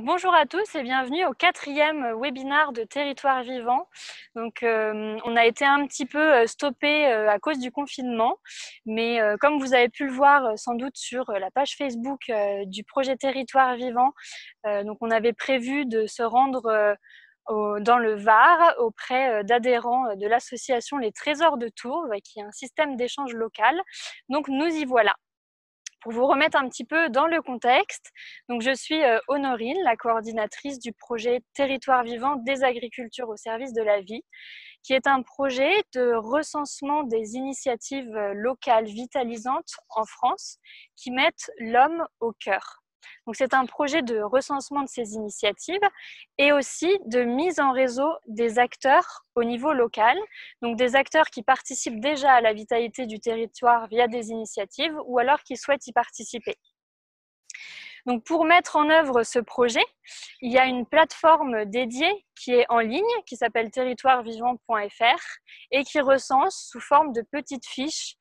Bonjour à tous et bienvenue au 4e webinaire de Territoire Vivant. On a été un petit peu stoppé à cause du confinement, mais comme vous avez pu le voir sans doute sur la page Facebook du projet Territoire Vivant, on avait prévu de se rendre dans le Var auprès d'adhérents de l'association Les Trésors de Tours, qui est un système d'échange local. Donc nous y voilà. Pour vous remettre un petit peu dans le contexte, donc je suis Honorine, la coordinatrice du projet Territoire Vivant des agricultures au service de la vie, qui est un projet de recensement des initiatives locales vitalisantes en France qui mettent l'homme au cœur. Donc c'est un projet de recensement de ces initiatives et aussi de mise en réseau des acteurs au niveau local, donc des acteurs qui participent déjà à la vitalité du territoire via des initiatives ou alors qui souhaitent y participer. Donc pour mettre en œuvre ce projet, il y a une plateforme dédiée qui est en ligne, qui s'appelle territoirevivant.fr et qui recense sous forme de petites fiches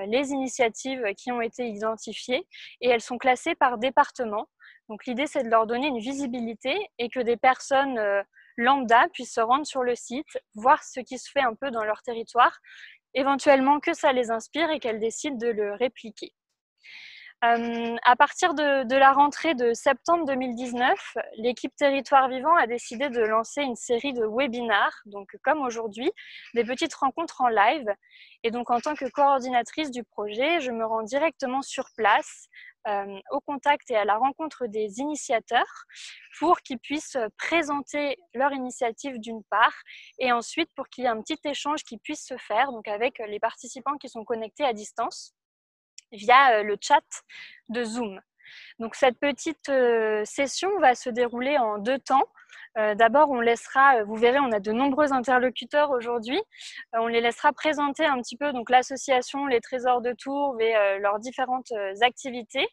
les initiatives qui ont été identifiées et elles sont classées par département. Donc l'idée, c'est de leur donner une visibilité et que des personnes lambda puissent se rendre sur le site, voir ce qui se fait un peu dans leur territoire, éventuellement que ça les inspire et qu'elles décident de le répliquer. À partir de la rentrée de septembre 2019, l'équipe Territoire Vivant a décidé de lancer une série de webinars, donc comme aujourd'hui, des petites rencontres en live. Et donc en tant que coordinatrice du projet, je me rends directement sur place, au contact et à la rencontre des initiateurs pour qu'ils puissent présenter leur initiative d'une part et ensuite pour qu'il y ait un petit échange qui puisse se faire donc avec les participants qui sont connectés à distance via le chat de Zoom. Donc cette petite session va se dérouler en 2 temps. D'abord, on laissera, vous verrez, on a de nombreux interlocuteurs aujourd'hui. On les laissera présenter un petit peu donc l'association Les Trésors de Tours et leurs différentes activités.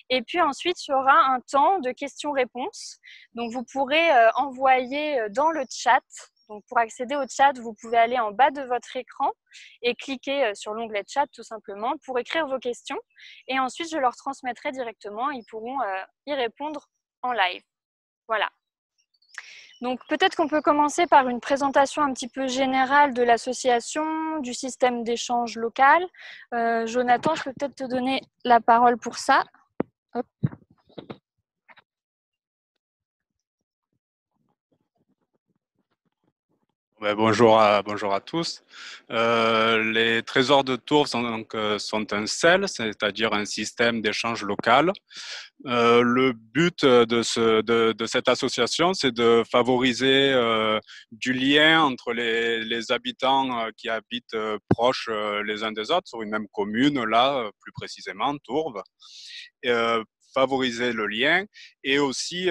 Et puis ensuite, il y aura un temps de questions-réponses. Donc vous pourrez envoyer dans le chat. Donc pour accéder au chat, vous pouvez aller en bas de votre écran et cliquer sur l'onglet chat tout simplement pour écrire vos questions. Et ensuite, je leur transmettrai directement. Ils pourront y répondre en live. Voilà. Donc peut-être qu'on peut commencer par une présentation un petit peu générale de l'association, du système d'échange local. Jonathan, je peux peut-être te donner la parole pour ça. Hop. Bonjour à tous. Les Trésors de Tours sont un CEL, c'est-à-dire un système d'échange local. Le but de cette association, c'est de favoriser du lien entre les habitants qui habitent proches les uns des autres sur une même commune, là plus précisément Tours. Favoriser le lien et aussi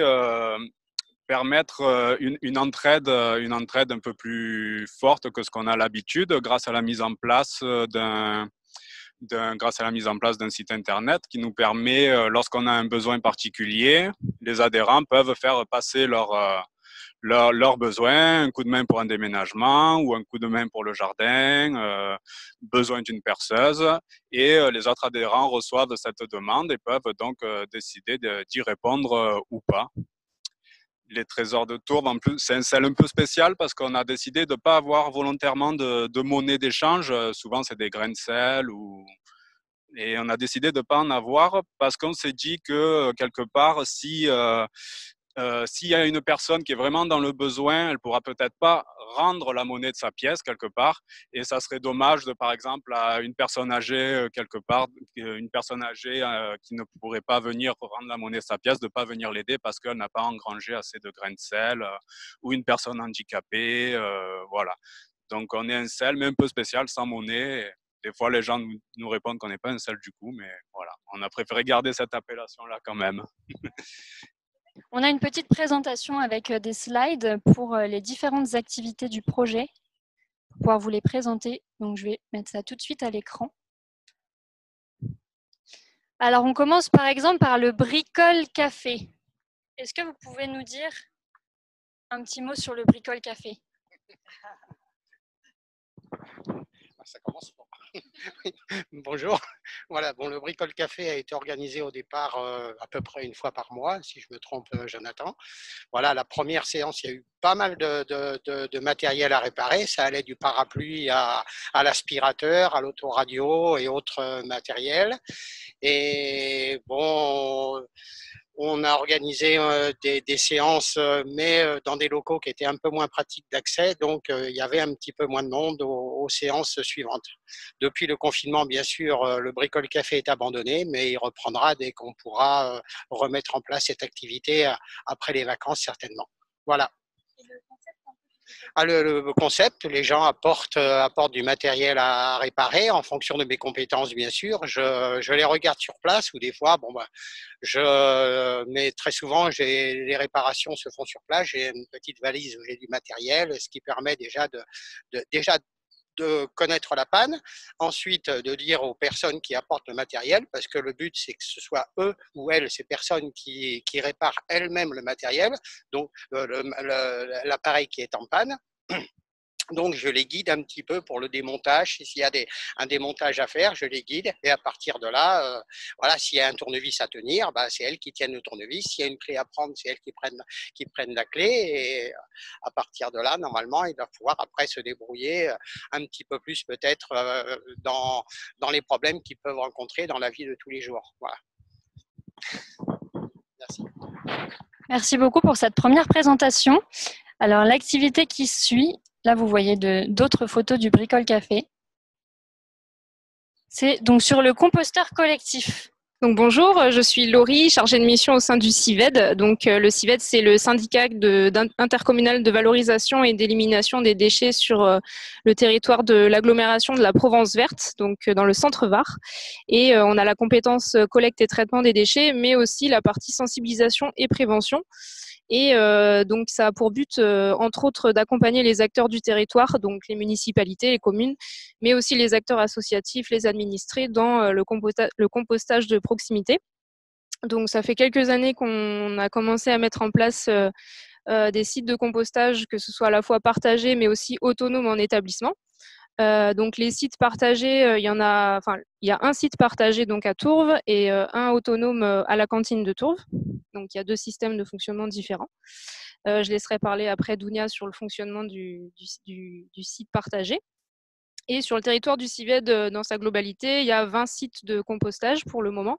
permettre une entraide un peu plus forte que ce qu'on a l'habitude grâce à la mise en place d'un site internet qui nous permet, lorsqu'on a un besoin particulier, les adhérents peuvent faire passer leurs besoins, un coup de main pour un déménagement ou un coup de main pour le jardin, besoin d'une perceuse, et les autres adhérents reçoivent cette demande et peuvent donc décider d'y répondre ou pas. Les Trésors de Tours, en plus, c'est un CEL un peu spécial parce qu'on a décidé de ne pas avoir volontairement de monnaie d'échange. Souvent, c'est des grains de sel et on a décidé de ne pas en avoir parce qu'on s'est dit que quelque part, s'il y a une personne qui est vraiment dans le besoin, elle ne pourra peut-être pas rendre la monnaie de sa pièce quelque part, et ça serait dommage de, par exemple, à une personne âgée quelque part, une personne âgée qui ne pourrait pas venir rendre la monnaie de sa pièce, de ne pas venir l'aider parce qu'elle n'a pas engrangé assez de grains de sel, ou une personne handicapée, voilà. Donc on est un CEL, mais un peu spécial, sans monnaie. Des fois, les gens nous répondent qu'on n'est pas un CEL du coup, mais voilà, on a préféré garder cette appellation-là quand même. On a une petite présentation avec des slides pour les différentes activités du projet, pour pouvoir vous les présenter. Donc je vais mettre ça tout de suite à l'écran. Alors on commence par exemple par le Bricole Café. Est-ce que vous pouvez nous dire un petit mot sur le Bricole Café ? Ça commence fort. Bonjour. Voilà, bon, le Bricole Café a été organisé au départ à peu près une fois par mois, si je me trompe, Jonathan. Voilà, la première séance, il y a eu pas mal de matériel à réparer. Ça allait du parapluie à l'aspirateur, à l'autoradio et autres matériels. Et bon, on a organisé des séances, mais dans des locaux qui étaient un peu moins pratiques d'accès, donc il y avait un petit peu moins de monde aux séances suivantes. Depuis le confinement, bien sûr, le Bricole Café est abandonné, mais il reprendra dès qu'on pourra remettre en place cette activité après les vacances, certainement. Voilà. Le concept, les gens apportent du matériel à réparer en fonction de mes compétences, bien sûr. Je les regarde sur place ou des fois, mais très souvent, les réparations se font sur place. J'ai une petite valise où j'ai du matériel, ce qui permet déjà de connaître la panne, ensuite de dire aux personnes qui apportent le matériel, parce que le but c'est que ce soit eux ou elles, ces personnes qui réparent elles-mêmes le matériel, donc l'appareil qui est en panne. Donc, je les guide un petit peu pour le démontage. S'il y a un démontage à faire, je les guide. Et à partir de là, voilà, s'il y a un tournevis à tenir, c'est elles qui tiennent le tournevis. S'il y a une clé à prendre, c'est elles qui prennent la clé. Et à partir de là, normalement, ils doivent pouvoir après se débrouiller un petit peu plus peut-être dans les problèmes qu'ils peuvent rencontrer dans la vie de tous les jours. Voilà. Merci. Merci beaucoup pour cette première présentation. Alors, l'activité qui suit, là, vous voyez d'autres photos du Bricole Café. C'est donc sur le composteur collectif. Donc bonjour, je suis Laurie, chargée de mission au sein du CIVED. Donc le CIVED, c'est le syndicat intercommunal de valorisation et d'élimination des déchets sur le territoire de l'agglomération de la Provence verte, donc dans le centre Var. Et on a la compétence collecte et traitement des déchets, mais aussi la partie sensibilisation et prévention. Et donc, ça a pour but, entre autres, d'accompagner les acteurs du territoire, donc les municipalités, les communes, mais aussi les acteurs associatifs, les administrés, dans le compostage de proximité. Donc, ça fait quelques années qu'on a commencé à mettre en place des sites de compostage, que ce soit à la fois partagés, mais aussi autonomes en établissement. Donc les sites partagés, il y a un site partagé donc à Tourves et un autonome à la cantine de Tourves. Donc il y a deux systèmes de fonctionnement différents. Je laisserai parler après Dounia sur le fonctionnement du site partagé. Et sur le territoire du CIVED, dans sa globalité, il y a 20 sites de compostage pour le moment.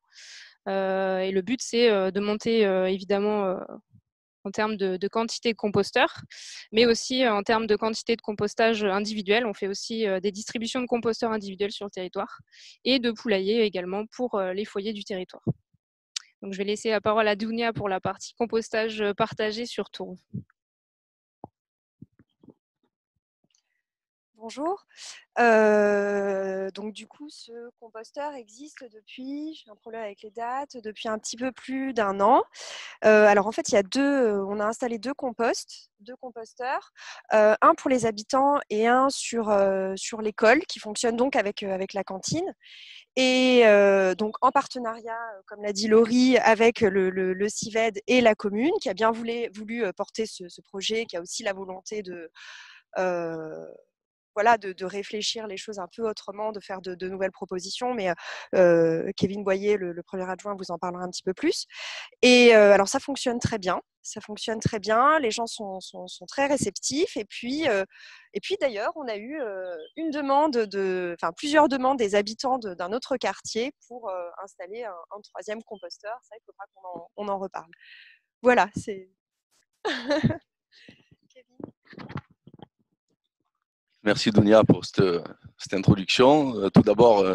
Et le but, c'est de monter évidemment en termes de quantité de composteurs, mais aussi en termes de quantité de compostage individuel. On fait aussi des distributions de composteurs individuels sur le territoire et de poulaillers également pour les foyers du territoire. Donc, je vais laisser la parole à Dounia pour la partie compostage partagé sur Tourves. Bonjour. Donc du coup, ce composteur existe depuis, j'ai un problème avec les dates, depuis un petit peu plus d'1 an. Alors en fait, on a installé deux composteurs, un pour les habitants et un sur l'école qui fonctionne donc avec la cantine. Et donc en partenariat, comme l'a dit Laurie, avec le CIVED et la commune qui a bien voulu porter ce projet, qui a aussi la volonté de réfléchir les choses un peu autrement, de faire de nouvelles propositions. Mais Kevin Boyer, le premier adjoint, vous en parlera un petit peu plus. Et alors, ça fonctionne très bien. Les gens sont très réceptifs. Et puis d'ailleurs, on a eu plusieurs demandes des habitants d'un autre quartier pour installer un troisième composteur. Ça, il faudra qu'on en reparle. Voilà, c'est... Kevin. Merci Dounia pour cette introduction. Tout d'abord,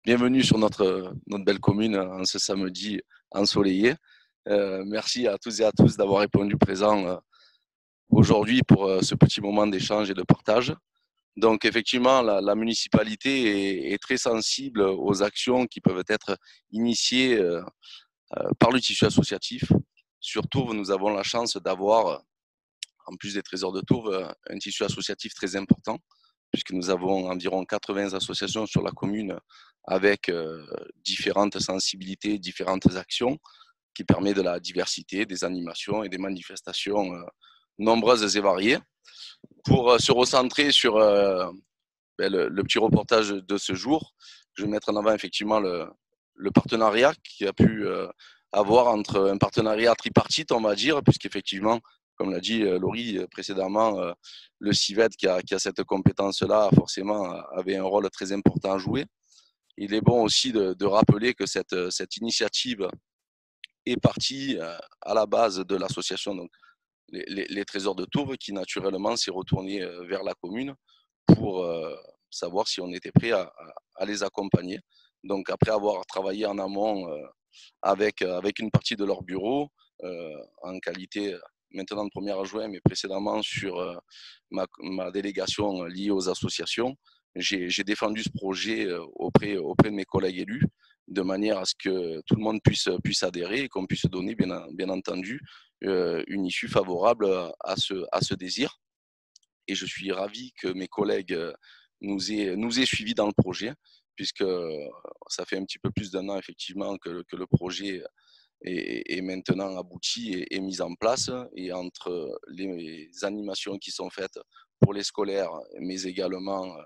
bienvenue sur notre belle commune en ce samedi ensoleillé. Merci à tous et à tous d'avoir répondu présent aujourd'hui pour ce petit moment d'échange et de partage. Donc effectivement, la municipalité est très sensible aux actions qui peuvent être initiées par le tissu associatif. Sur Tourves, nous avons la chance d'avoir, en plus des trésors de Tourves, un tissu associatif très important, puisque nous avons environ 80 associations sur la commune avec différentes sensibilités, différentes actions, qui permettent de la diversité, des animations et des manifestations nombreuses et variées. Pour se recentrer sur le petit reportage de ce jour. Je vais mettre en avant effectivement le partenariat qui a pu avoir entre un partenariat tripartite, on va dire, puisqu'effectivement, comme l'a dit Laurie précédemment, le CIVED qui a cette compétence-là, forcément, avait un rôle très important à jouer. Il est bon aussi de rappeler que cette initiative est partie à la base de l'association, donc les Trésors de Tours, qui naturellement s'est retourné vers la commune pour savoir si on était prêt à les accompagner. Donc après avoir travaillé en amont avec une partie de leur bureau, en qualité maintenant de premier adjoint, mais précédemment sur ma délégation liée aux associations, j'ai défendu ce projet auprès de mes collègues élus, de manière à ce que tout le monde puisse adhérer et qu'on puisse donner, bien entendu, une issue favorable à ce désir. Et je suis ravi que mes collègues nous aient suivis dans le projet, puisque ça fait un petit peu plus d'un an effectivement que le projet est maintenant abouti et mis en place. Et entre les animations qui sont faites pour les scolaires, mais également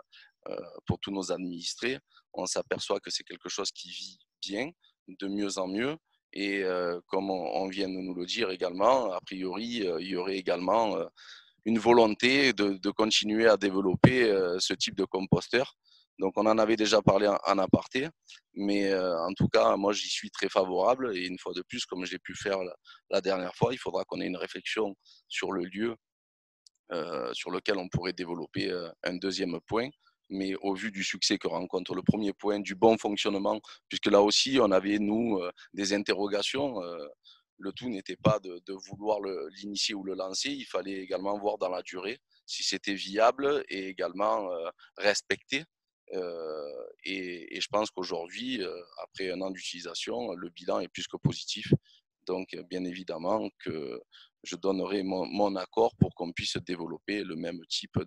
pour tous nos administrés, on s'aperçoit que c'est quelque chose qui vit bien, de mieux en mieux. Et comme on vient de nous le dire également, a priori, il y aurait également une volonté de continuer à développer ce type de composteur. Donc, on en avait déjà parlé en aparté, mais en tout cas, moi, j'y suis très favorable. Et une fois de plus, comme j'ai pu faire la dernière fois, il faudra qu'on ait une réflexion sur le lieu sur lequel on pourrait développer un deuxième point. Mais au vu du succès que rencontre le premier point, du bon fonctionnement, puisque là aussi, on avait, nous, des interrogations. Le tout n'était pas de vouloir l'initier ou le lancer, il fallait également voir dans la durée si c'était viable et également respecté. Et je pense qu'aujourd'hui, après un an d'utilisation, le bilan est plus que positif. Donc, bien évidemment que je donnerai mon accord pour qu'on puisse développer le même type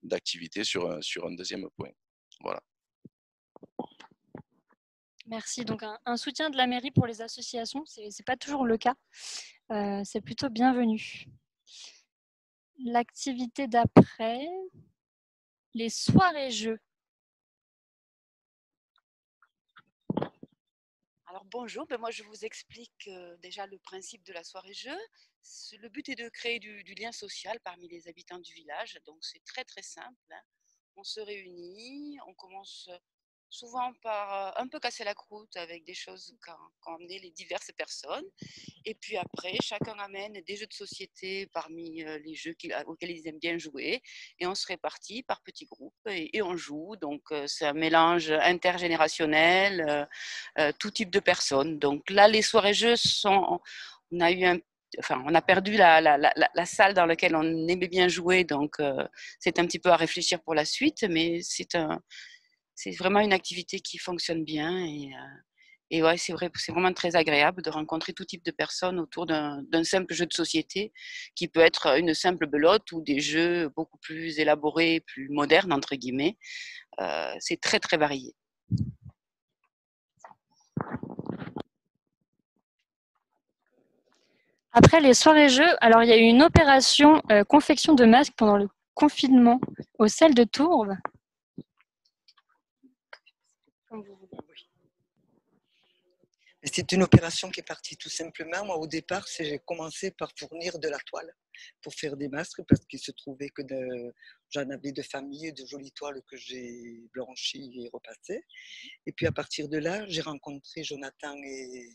d'activité sur un deuxième point. Voilà. Merci. Donc, un soutien de la mairie pour les associations, ce n'est pas toujours le cas. C'est plutôt bienvenu. L'activité d'après, les soirées-jeux. Alors bonjour, moi je vous explique déjà le principe de la soirée-jeu. Le but est de créer du lien social parmi les habitants du village, donc c'est très très simple. Hein. On se réunit, on commence souvent par un peu casser la croûte avec des choses qu'ont amené les diverses personnes. Et puis après, chacun amène des jeux de société parmi les jeux auxquels ils aiment bien jouer. Et on se répartit par petits groupes et on joue. Donc c'est un mélange intergénérationnel, tout type de personnes. Donc là, les soirées-jeux sont... On a perdu la salle dans laquelle on aimait bien jouer. Donc c'est un petit peu à réfléchir pour la suite. Mais c'est vraiment une activité qui fonctionne bien et ouais, c'est vraiment très agréable de rencontrer tout type de personnes autour d'un simple jeu de société qui peut être une simple belote ou des jeux beaucoup plus élaborés, plus modernes, entre guillemets. C'est très, très varié. Après les soirées-jeux, alors il y a eu une opération confection de masques pendant le confinement au sel de Tours. C'est une opération qui est partie tout simplement. Moi, au départ, j'ai commencé par fournir de la toile pour faire des masques parce qu'il se trouvait que j'en avais de famille, de jolies toiles que j'ai blanchies et repassées. Et puis à partir de là, j'ai rencontré Jonathan et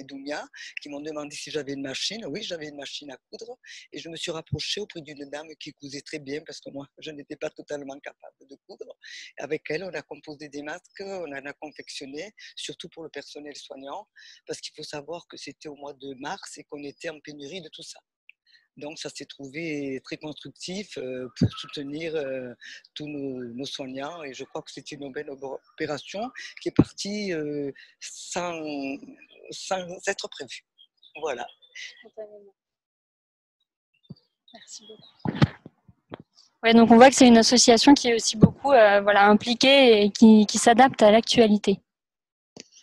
Dounia qui m'ont demandé si j'avais une machine. Oui, j'avais une machine à coudre et je me suis rapprochée auprès d'une dame qui cousait très bien parce que moi, je n'étais pas totalement capable de coudre. Avec elle, on a composé des masques, on en a confectionné, surtout pour le personnel soignant, parce qu'il faut savoir que c'était au mois de mars et qu'on était en pénurie de tout ça. Donc, ça s'est trouvé très constructif pour soutenir tous nos soignants. Et je crois que c'est une belle opération qui est partie sans être prévue. Voilà. Merci beaucoup. Ouais, donc on voit que c'est une association qui est aussi beaucoup impliquée et qui s'adapte à l'actualité.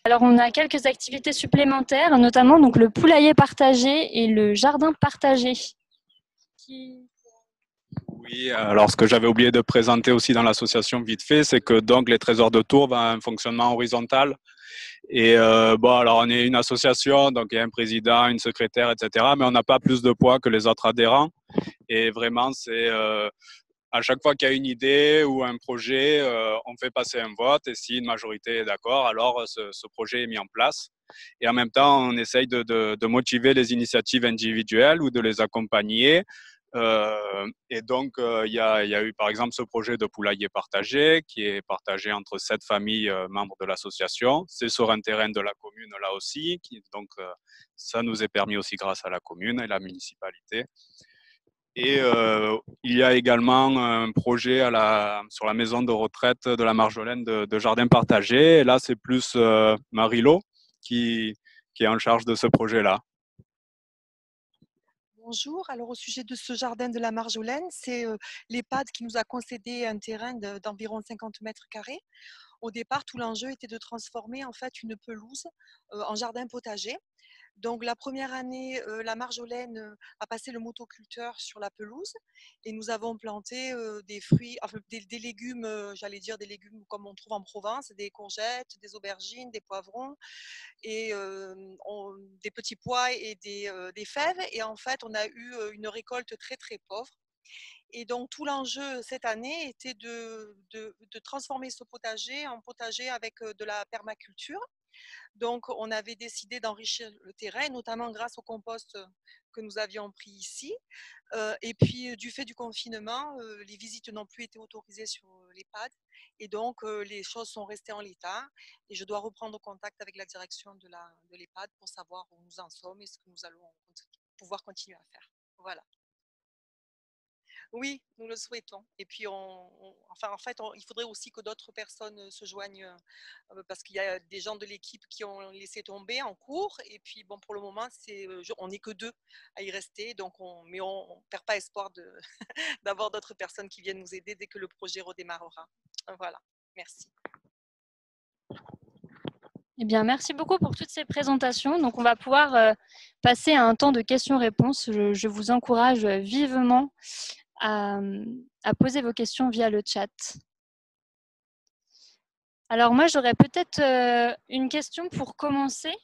Alors on a quelques activités supplémentaires, notamment donc, le poulailler partagé et le jardin partagé. Oui, Oui, alors ce que j'avais oublié de présenter aussi dans l'association vite fait, c'est que donc les Trésors de Tours ont un fonctionnement horizontal. Et bon, alors on est une association, donc il y a un président, une secrétaire, etc. Mais on n'a pas plus de poids que les autres adhérents. Et vraiment, c'est à chaque fois qu'il y a une idée ou un projet, on fait passer un vote. Et si une majorité est d'accord, alors ce projet est mis en place. Et en même temps, on essaye de motiver les initiatives individuelles ou de les accompagner. Et donc, il y a eu par exemple ce projet de poulailler partagé qui est partagé entre 7 familles membres de l'association. C'est sur un terrain de la commune là aussi. Donc, ça nous est permis aussi grâce à la commune et la municipalité. Et il y a également un projet sur la maison de retraite de la Marjolaine de jardin partagé. Et là, c'est plus Marie-Lo qui est en charge de ce projet-là. Bonjour, alors au sujet de ce jardin de la Marjolaine, c'est l'EHPAD qui nous a concédé un terrain d'environ 50 mètres carrés. Au départ, tout l'enjeu était de transformer en fait une pelouse en jardin potager. Donc la première année, la Marjolaine a passé le motoculteur sur la pelouse et nous avons planté des fruits, enfin, des légumes, j'allais dire des légumes comme on trouve en Provence, des courgettes, des aubergines, des poivrons et des petits pois et des fèves. Et en fait, on a eu une récolte très très pauvre. Et donc tout l'enjeu cette année était de transformer ce potager en potager avec de la permaculture. Donc, on avait décidé d'enrichir le terrain, notamment grâce au compost que nous avions pris ici. Et puis, du fait du confinement, les visites n'ont plus été autorisées sur l'EHPAD. Et donc, les choses sont restées en l'état. Et je dois reprendre contact avec la direction de l'EHPAD pour savoir où nous en sommes et ce que nous allons pouvoir continuer à faire. Voilà. Oui, nous le souhaitons. Et puis, il faudrait aussi que d'autres personnes se joignent parce qu'il y a des gens de l'équipe qui ont laissé tomber en cours. Et puis, bon, pour le moment, on n'est que 2 à y rester. Mais on ne perd pas espoir d'avoir d'autres personnes qui viennent nous aider dès que le projet redémarrera. Voilà, merci. Eh bien, merci beaucoup pour toutes ces présentations. Donc, on va pouvoir passer à un temps de questions-réponses. Je vous encourage vivement à poser vos questions via le chat. Alors moi, j'aurais peut-être une question pour commencer,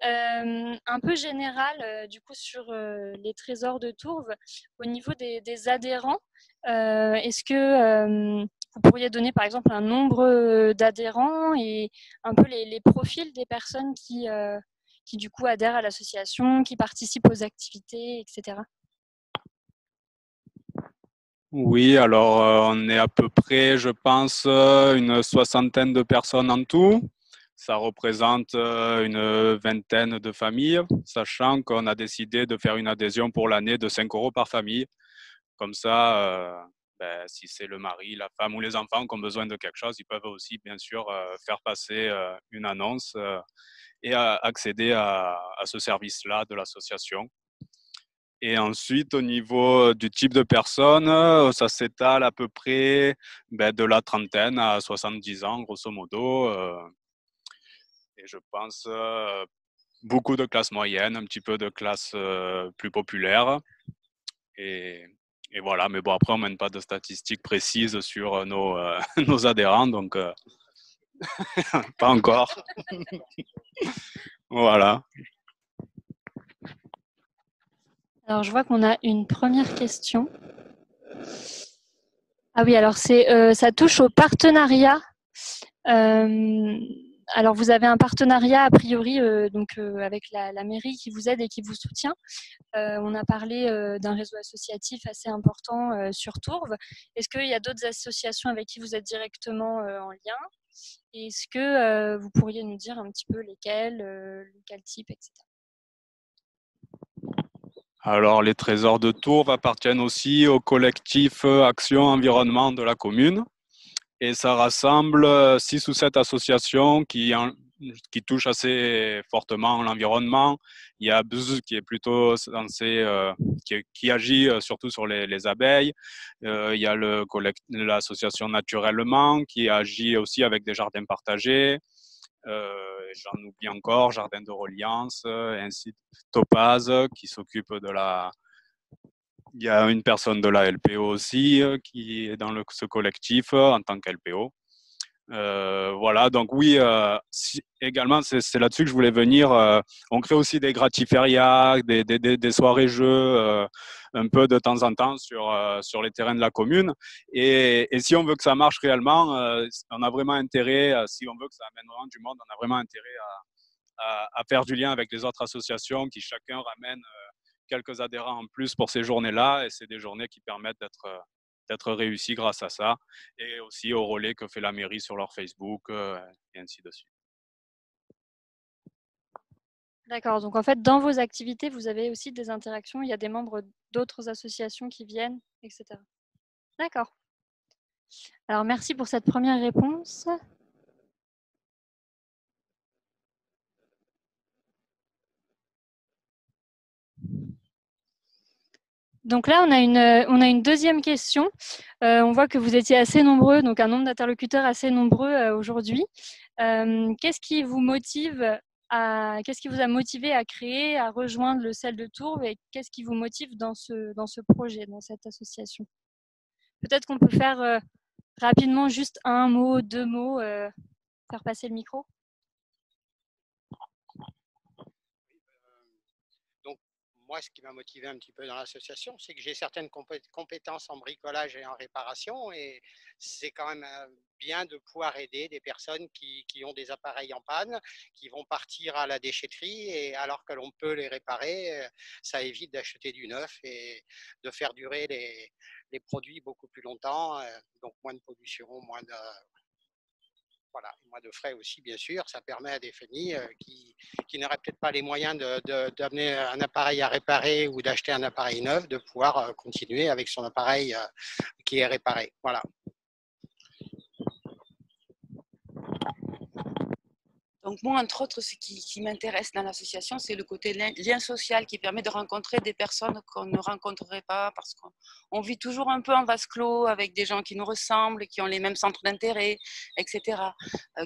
un peu générale, du coup, sur les trésors de Tourves. Au niveau des adhérents, est-ce que vous pourriez donner, par exemple, un nombre d'adhérents et un peu les profils des personnes qui, du coup, adhèrent à l'association, qui participent aux activités, etc. Oui, alors on est à peu près, je pense, une 60aine de personnes en tout. Ça représente une 20aine de familles, sachant qu'on a décidé de faire une adhésion pour l'année de 5 € par famille. Comme ça, si c'est le mari, la femme ou les enfants qui ont besoin de quelque chose, ils peuvent aussi, bien sûr, faire passer une annonce et accéder à ce service-là de l'association. Et ensuite, au niveau du type de personnes, ça s'étale à peu près de la trentaine à 70 ans, grosso modo. Et je pense beaucoup de classes moyennes, un petit peu de classes plus populaires. Et voilà, mais bon, après, on ne mène pas de statistiques précises sur nos adhérents, donc pas encore. Voilà. Alors, je vois qu'on a une première question. Ah oui, alors ça touche au partenariat. Alors, vous avez un partenariat a priori avec la mairie qui vous aide et qui vous soutient. On a parlé d'un réseau associatif assez important sur Tourves. Est-ce qu'il y a d'autres associations avec qui vous êtes directement en lien? Et est-ce que vous pourriez nous dire un petit peu lesquels, quel type, etc. Alors, les Trésors de Tourves appartiennent aussi au collectif Action Environnement de la commune. Et ça rassemble 6 ou 7 associations qui touchent assez fortement l'environnement. Il y a BZZ qui est plutôt censé, qui agit surtout sur les abeilles. Il y a l'association Naturellement qui agit aussi avec des jardins partagés. J'en oublie encore, Jardin de Reliance, ainsi Topaz qui s'occupe de la Il y a une personne de la LPO aussi qui est dans ce collectif en tant qu'LPO. Voilà, donc oui, également, c'est là-dessus que je voulais venir. On crée aussi des gratiférias, des soirées-jeux un peu de temps en temps sur les terrains de la commune. Et si on veut que ça marche réellement, on a vraiment intérêt, si on veut que ça amène vraiment du monde, on a vraiment intérêt à faire du lien avec les autres associations qui chacun ramène quelques adhérents en plus pour ces journées-là. Et c'est des journées qui permettent d'être réussies grâce à ça. Et aussi au relais que fait la mairie sur leur Facebook et ainsi de suite. D'accord, donc en fait, dans vos activités, vous avez aussi des interactions, il y a des membres d'autres associations qui viennent, etc. D'accord. Alors, merci pour cette première réponse. Donc là, on a une deuxième question. On voit que vous étiez assez nombreux, donc un nombre d'interlocuteurs assez nombreux aujourd'hui. Qu'est-ce qui vous a motivé à créer, à rejoindre le CEL de Tourbe et qu'est-ce qui vous motive dans ce projet, dans cette association? Peut-être qu'on peut faire rapidement juste un mot, deux mots, faire passer le micro. Moi, ce qui m'a motivé un petit peu dans l'association, c'est que j'ai certaines compétences en bricolage et en réparation et c'est quand même bien de pouvoir aider des personnes qui ont des appareils en panne, qui vont partir à la déchetterie et alors que l'on peut les réparer, ça évite d'acheter du neuf et de faire durer les produits beaucoup plus longtemps, donc moins de pollution, moins de frais aussi, bien sûr. Ça permet à des familles qui n'auraient peut-être pas les moyens d'amener un appareil à réparer ou d'acheter un appareil neuf, de pouvoir continuer avec son appareil qui est réparé. Voilà. Donc moi, entre autres, ce qui m'intéresse dans l'association, c'est le côté lien social qui permet de rencontrer des personnes qu'on ne rencontrerait pas parce qu'on vit toujours un peu en vase clos avec des gens qui nous ressemblent, qui ont les mêmes centres d'intérêt, etc.,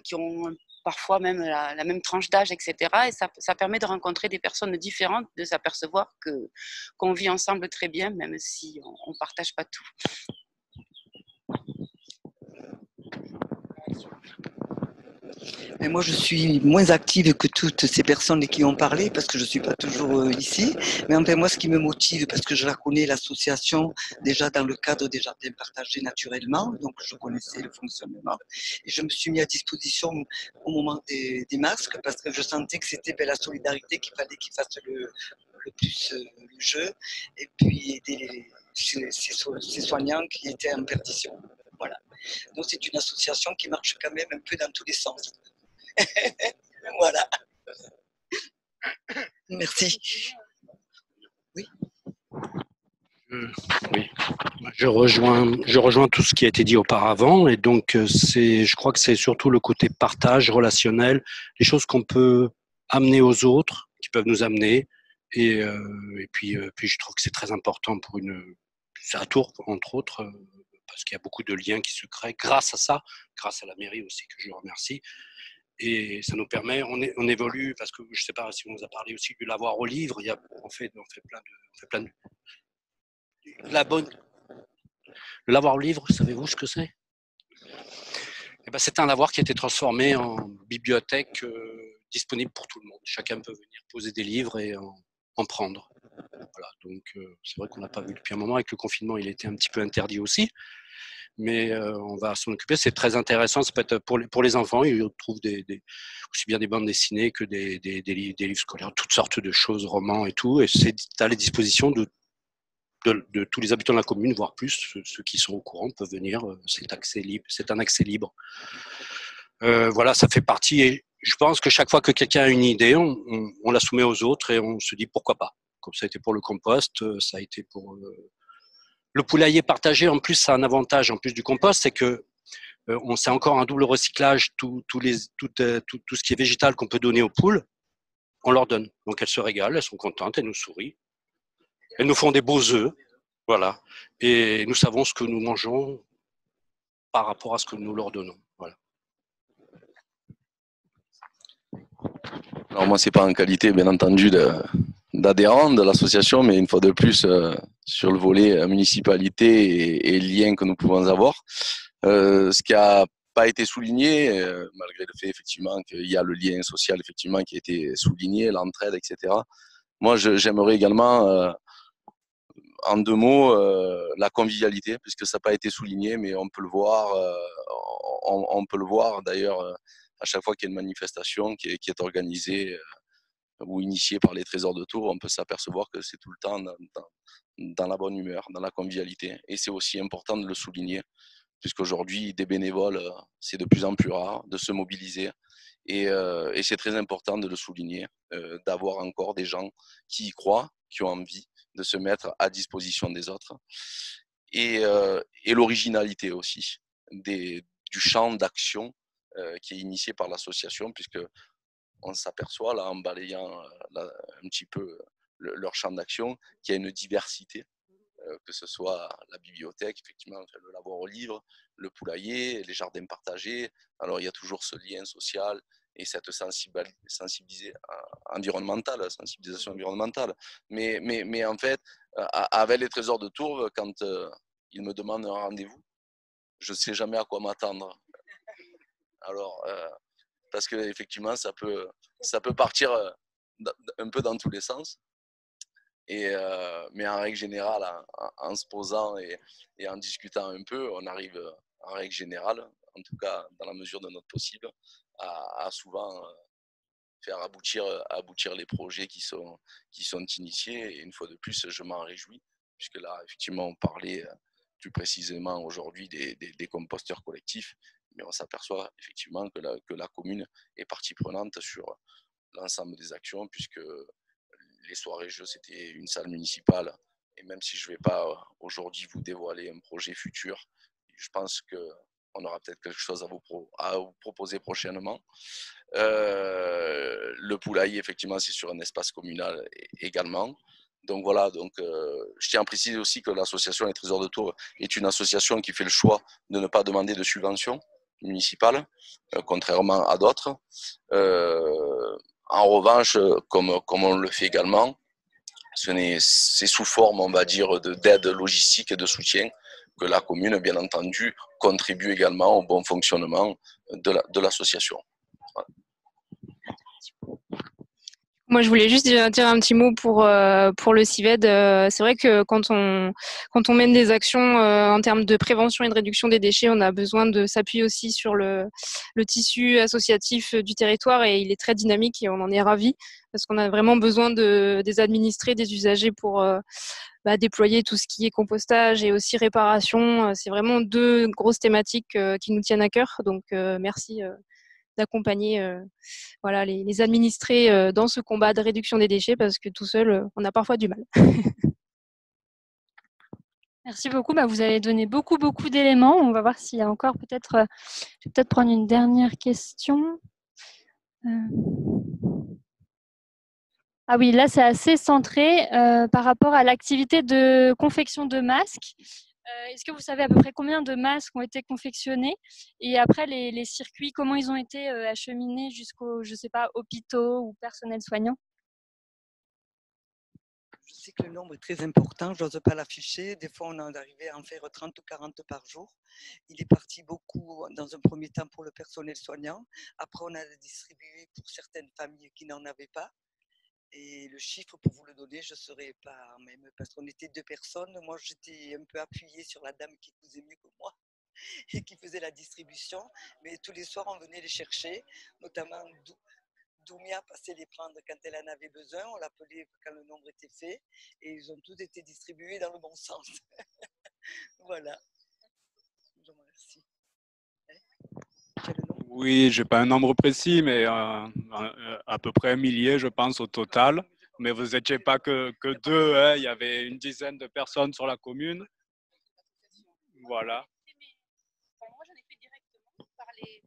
qui ont parfois même la même tranche d'âge, etc. Et ça permet de rencontrer des personnes différentes, de s'apercevoir qu'on vit ensemble très bien, même si on ne partage pas tout. Mais moi, je suis moins active que toutes ces personnes qui ont parlé parce que je ne suis pas toujours ici. Mais enfin, moi, ce qui me motive, parce que je la connais, l'association, déjà dans le cadre des jardins partagés naturellement, donc je connaissais le fonctionnement. Et je me suis mis à disposition au moment des masques parce que je sentais que c'était la solidarité qu'il fallait qu'ils fassent le plus le jeu et puis aider ces soignants qui étaient en perdition. Voilà. Donc c'est une association qui marche quand même un peu dans tous les sens. Voilà. Merci. Oui. Oui. Je rejoins tout ce qui a été dit auparavant et donc je crois que c'est surtout le côté partage relationnel, les choses qu'on peut amener aux autres, qui peuvent nous amener et puis je trouve que c'est très important pour à Tours entre autres parce qu'il y a beaucoup de liens qui se créent grâce à ça, grâce à la mairie aussi que je remercie. Et ça nous permet, on évolue, parce que je ne sais pas si on vous a parlé aussi du lavoir au livre, on fait plein de le lavoir au livre, savez-vous ce que c'est? C'est un lavoir qui a été transformé en bibliothèque disponible pour tout le monde. Chacun peut venir poser des livres et en prendre. Voilà, donc c'est vrai qu'on n'a pas vu depuis un moment, avec le confinement il était un petit peu interdit aussi. Mais on va s'en occuper, c'est très intéressant, ça peut être pour les enfants, ils trouvent aussi bien des bandes dessinées que des livres scolaires, toutes sortes de choses, romans et tout, et c'est à la disposition de tous les habitants de la commune, voire plus, ceux qui sont au courant peuvent venir, c'est un accès libre. Voilà, ça fait partie, et je pense que chaque fois que quelqu'un a une idée, on la soumet aux autres et on se dit pourquoi pas, comme ça a été pour le compost, ça a été pour... Le poulailler partagé, en plus, ça a un avantage, en plus du compost, c'est que c'est encore un double recyclage. Tout ce qui est végétal qu'on peut donner aux poules, on leur donne. Donc elles se régalent, elles sont contentes, elles nous sourient. Elles nous font des beaux œufs, voilà. Et nous savons ce que nous mangeons par rapport à ce que nous leur donnons. Voilà. Alors moi, c'est pas en qualité, bien entendu, d'adhérents de l'association, mais une fois de plus, sur le volet municipalité et lien que nous pouvons avoir. Ce qui a pas été souligné, malgré le fait effectivement qu'il y a le lien social effectivement qui a été souligné, l'entraide, etc. Moi, j'aimerais également, en deux mots, la convivialité, puisque ça n'a pas été souligné, mais on peut le voir, on peut le voir d'ailleurs à chaque fois qu'il y a une manifestation qui est organisée ou initiée par les Trésors de Tours, on peut s'apercevoir que c'est tout le temps dans la bonne humeur, dans la convivialité. Et c'est aussi important de le souligner, puisqu'aujourd'hui, des bénévoles, c'est de plus en plus rare de se mobiliser. Et c'est très important de le souligner, d'avoir encore des gens qui y croient, qui ont envie de se mettre à disposition des autres. Et l'originalité aussi du champ d'action qui est initié par l'association, puisque on s'aperçoit, là, en balayant un petit peu leur champ d'action, qu'il y a une diversité, que ce soit la bibliothèque, effectivement, le laboratoire au livre, le poulailler, les jardins partagés. Alors, il y a toujours ce lien social et cette sensibilisation environnementale. Mais en fait, avec les Trésors de Tours, quand ils me demandent un rendez-vous, je ne sais jamais à quoi m'attendre. Alors, parce qu'effectivement, ça peut partir un peu dans tous les sens. Mais en règle générale, en se posant et en discutant un peu, on arrive en règle générale, en tout cas dans la mesure de notre possible, à souvent faire aboutir les projets qui sont initiés. Et une fois de plus, je m'en réjouis, puisque là, effectivement, on parlait plus précisément aujourd'hui des composteurs collectifs, mais on s'aperçoit effectivement que la commune est partie prenante sur l'ensemble des actions, puisque les soirées jeux, c'était une salle municipale. Et même si je ne vais pas aujourd'hui vous dévoiler un projet futur, je pense qu'on aura peut-être quelque chose à vous proposer prochainement. Le poulailler, effectivement, c'est sur un espace communal également. Donc voilà, je tiens à préciser aussi que l'association Les Trésors de Tours est une association qui fait le choix de ne pas demander de subvention municipale, contrairement à d'autres. En revanche, comme on le fait également, c'est sous forme, on va dire, d'aide logistique et de soutien que la commune, bien entendu, contribue également au bon fonctionnement de l'association. Voilà. Moi, je voulais juste dire un petit mot pour le CIVED. C'est vrai que quand on mène des actions en termes de prévention et de réduction des déchets, on a besoin de s'appuyer aussi sur le tissu associatif du territoire, et il est très dynamique et on en est ravis parce qu'on a vraiment besoin des administrés, des usagers pour déployer tout ce qui est compostage et aussi réparation. C'est vraiment deux grosses thématiques qui nous tiennent à cœur. Donc, merci d'accompagner les administrés dans ce combat de réduction des déchets, parce que tout seul, on a parfois du mal. Merci beaucoup. Vous avez donné beaucoup d'éléments. On va voir s'il y a encore peut-être... je vais peut-être prendre une dernière question. Ah oui, là, c'est assez centré par rapport à l'activité de confection de masques. Est-ce que vous savez à peu près combien de masques ont été confectionnés? Et après, les circuits, comment ils ont été acheminés jusqu'aux, je sais pas, hôpitaux ou personnel soignant? Je sais que le nombre est très important, je n'ose pas l'afficher. Des fois, on en arrivait à en faire 30 ou 40 par jour. Il est parti beaucoup dans un premier temps pour le personnel soignant. Après, on a distribué pour certaines familles qui n'en avaient pas. Et le chiffre, pour vous le donner, je ne saurais pas, même parce qu'on était 2 personnes. Moi, j'étais un peu appuyée sur la dame qui cousait mieux que moi et qui faisait la distribution. Mais tous les soirs, on venait les chercher, notamment Doumia passait les prendre quand elle en avait besoin. On l'appelait quand le nombre était fait. Et ils ont tous été distribués dans le bon sens. Voilà. Je vous remercie. Oui, je n'ai pas un nombre précis, mais à peu près 1 millier, je pense, au total. Mais vous n'étiez pas que 2, hein. Il y avait une dizaine de personnes sur la commune. Voilà. Moi, j'en ai fait directement par les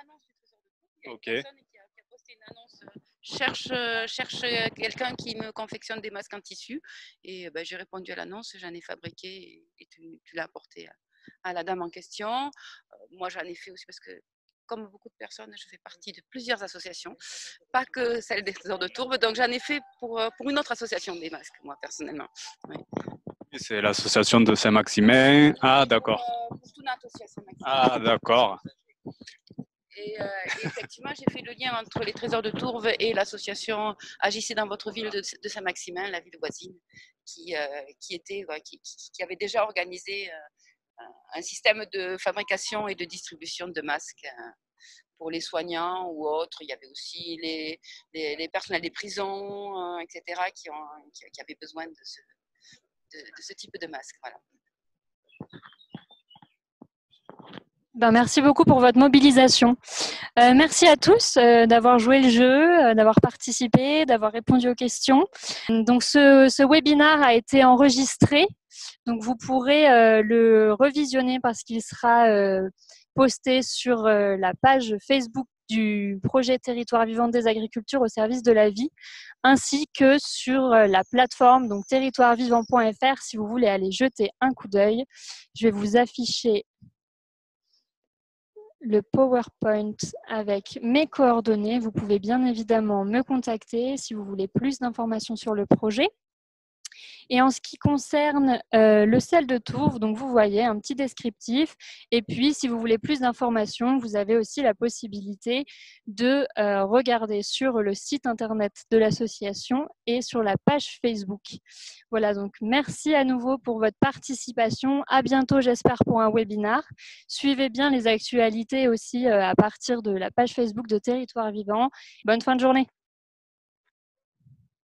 annonces du Trésor de Tours. Il y a Ok. une personne qui a posté une annonce, cherche quelqu'un qui me confectionne des masques en tissu. Et j'ai répondu à l'annonce, j'en ai fabriqué et tu l'as apporté à la dame en question. Moi, j'en ai fait aussi parce que comme beaucoup de personnes, je fais partie de plusieurs associations, pas que celle des Trésors de Tourbe. Donc j'en ai fait pour une autre association des masques, moi personnellement. Ouais. C'est l'association de Saint-Maximin. Ah, d'accord. Pour Tounat aussi à Saint-Maximin. Ah, d'accord. Et effectivement, j'ai fait le lien entre les Trésors de Tourbe et l'association Agissez dans votre ville de Saint-Maximin, la ville voisine, qui avait déjà organisé un système de fabrication et de distribution de masques pour les soignants ou autres. Il y avait aussi les personnels des prisons, etc., qui avaient besoin de ce type de masque. Voilà. Ben, merci beaucoup pour votre mobilisation. Merci à tous d'avoir joué le jeu, d'avoir participé, d'avoir répondu aux questions. Donc, ce webinaire a été enregistré. Donc, vous pourrez le revisionner parce qu'il sera posté sur la page Facebook du projet Territoire Vivant des Agricultures au service de la vie, ainsi que sur la plateforme donc territoirevivant.fr si vous voulez aller jeter un coup d'œil. Je vais vous afficher le PowerPoint avec mes coordonnées. Vous pouvez bien évidemment me contacter si vous voulez plus d'informations sur le projet. Et en ce qui concerne le sel de Tourve, donc vous voyez un petit descriptif. Et puis, si vous voulez plus d'informations, vous avez aussi la possibilité de regarder sur le site internet de l'association et sur la page Facebook. Voilà, donc merci à nouveau pour votre participation. À bientôt, j'espère, pour un webinaire. Suivez bien les actualités aussi à partir de la page Facebook de Territoire Vivant. Bonne fin de journée.